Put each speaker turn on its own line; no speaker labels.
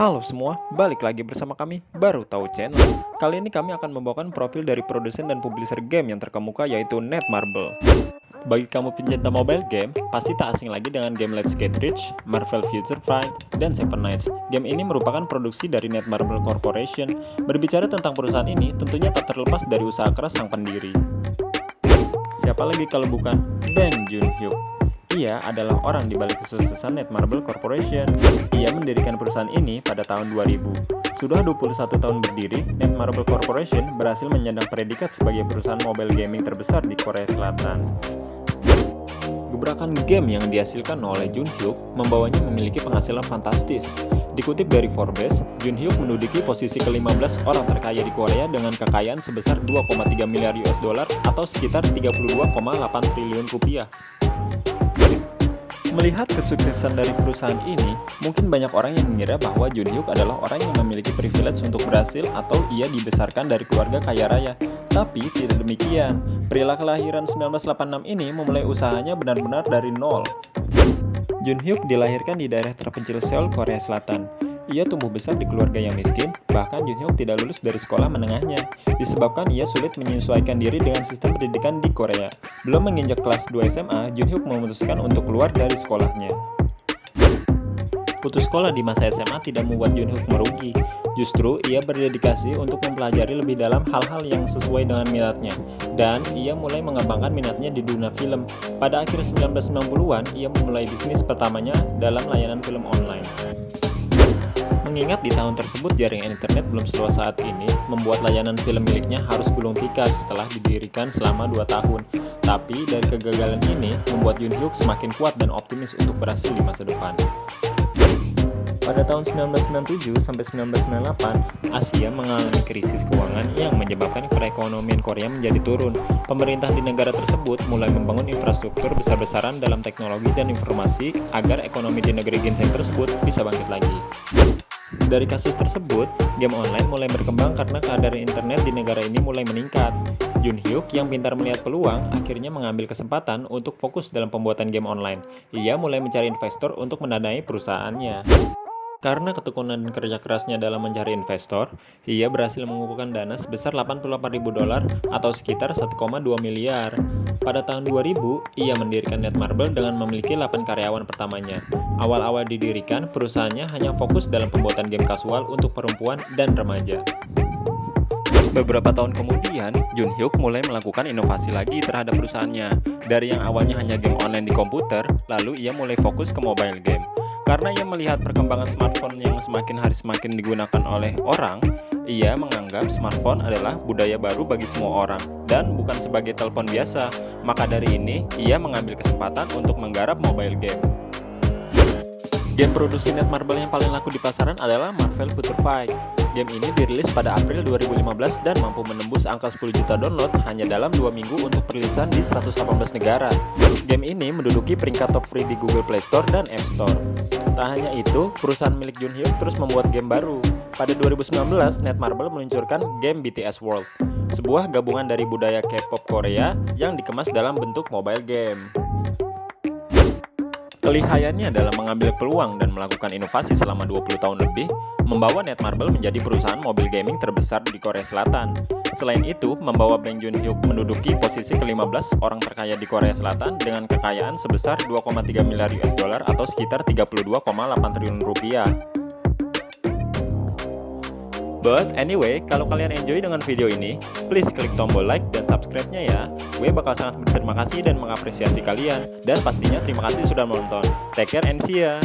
Halo semua, balik lagi bersama kami Baru Tahu Channel. Kali ini kami akan membawakan profil dari produsen dan publisher game yang terkemuka yaitu Netmarble. Bagi kamu pencinta mobile game, pasti tak asing lagi dengan game Let's Get Rich, Marvel Future Fight, dan Seven Knights. Game ini merupakan produksi dari Netmarble Corporation. Berbicara tentang perusahaan ini, tentunya tak terlepas dari usaha keras sang pendiri. Siapa lagi kalau bukan Bang Joon-hyuk? Ia adalah orang di balik kesuksesan Netmarble Corporation. Ia mendirikan perusahaan ini pada tahun 2000. Sudah 21 tahun berdiri, Netmarble Corporation berhasil menyandang predikat sebagai perusahaan mobile gaming terbesar di Korea Selatan. Gebrakan game yang dihasilkan oleh Joon-hyuk membawanya memiliki penghasilan fantastis. Dikutip dari Forbes, Joon-hyuk menduduki posisi ke-15 orang terkaya di Korea dengan kekayaan sebesar 2,3 miliar US dollar atau sekitar 32,8 triliun rupiah. Melihat kesuksesan dari perusahaan ini, mungkin banyak orang yang mengira bahwa Joon-hyuk adalah orang yang memiliki privilege untuk berhasil atau ia dibesarkan dari keluarga kaya raya. Tapi tidak demikian. Pria kelahiran 1986 ini memulai usahanya benar-benar dari nol. Joon-hyuk dilahirkan di daerah terpencil Seoul, Korea Selatan. Ia tumbuh besar di keluarga yang miskin, bahkan Joon-hyuk tidak lulus dari sekolah menengahnya, disebabkan ia sulit menyesuaikan diri dengan sistem pendidikan di Korea. Belum menginjak kelas 2 SMA, Joon-hyuk memutuskan untuk keluar dari sekolahnya. Putus sekolah di masa SMA tidak membuat Joon-hyuk merugi, justru ia berdedikasi untuk mempelajari lebih dalam hal-hal yang sesuai dengan minatnya, dan ia mulai mengembangkan minatnya di dunia film. Pada akhir 1990-an, ia memulai bisnis pertamanya dalam layanan film online. Mengingat di tahun tersebut jaringan internet belum seluas saat ini, membuat layanan film miliknya harus gulung tikar setelah didirikan selama 2 tahun. Tapi dari kegagalan ini, membuat Joon-hyuk semakin kuat dan optimis untuk berhasil di masa depan. Pada tahun 1997 sampai 1998, Asia mengalami krisis keuangan yang menyebabkan perekonomian Korea menjadi turun. Pemerintah di negara tersebut mulai membangun infrastruktur besar-besaran dalam teknologi dan informasi agar ekonomi di negeri ginseng tersebut bisa bangkit lagi. Dari kasus tersebut, game online mulai berkembang karena keadaan internet di negara ini mulai meningkat. Joon-hyuk yang pintar melihat peluang akhirnya mengambil kesempatan untuk fokus dalam pembuatan game online. Ia mulai mencari investor untuk mendanai perusahaannya. Karena ketekunan dan kerja kerasnya dalam mencari investor, ia berhasil mengumpulkan dana sebesar 88.000 dolar atau sekitar 1,2 miliar. Pada tahun 2000, ia mendirikan Netmarble dengan memiliki 8 karyawan pertamanya. Awal-awal didirikan, perusahaannya hanya fokus dalam pembuatan game kasual untuk perempuan dan remaja. Beberapa tahun kemudian, Joon-hyuk mulai melakukan inovasi lagi terhadap perusahaannya. Dari yang awalnya hanya game online di komputer, lalu ia mulai fokus ke mobile game. Karena ia melihat perkembangan smartphone yang semakin hari semakin digunakan oleh orang, ia menganggap smartphone adalah budaya baru bagi semua orang, dan bukan sebagai telepon biasa. Maka dari ini, ia mengambil kesempatan untuk menggarap mobile game. Game produksi Netmarble yang paling laku di pasaran adalah Marvel Future Fight. Game ini dirilis pada April 2015 dan mampu menembus angka 10 juta download hanya dalam 2 minggu untuk perilisan di 118 negara. Game ini menduduki peringkat top free di Google Play Store dan App Store. Tak hanya itu, perusahaan milik Joon-hyuk terus membuat game baru. Pada 2019, Netmarble meluncurkan game BTS World, sebuah gabungan dari budaya K-pop Korea yang dikemas dalam bentuk mobile game. Kelihayannya dalam mengambil peluang dan melakukan inovasi selama 20 tahun lebih, membawa Netmarble menjadi perusahaan mobil gaming terbesar di Korea Selatan. Selain itu, membawa Bang Joon-hyuk menduduki posisi ke-15 orang terkaya di Korea Selatan dengan kekayaan sebesar 2,3 miliar US dollar atau sekitar 32,8 triliun rupiah. But anyway, kalau kalian enjoy dengan video ini, please klik tombol like dan subscribe-nya ya. Gue bakal sangat berterima kasih dan mengapresiasi kalian. Dan pastinya terima kasih sudah menonton. Take care and see ya!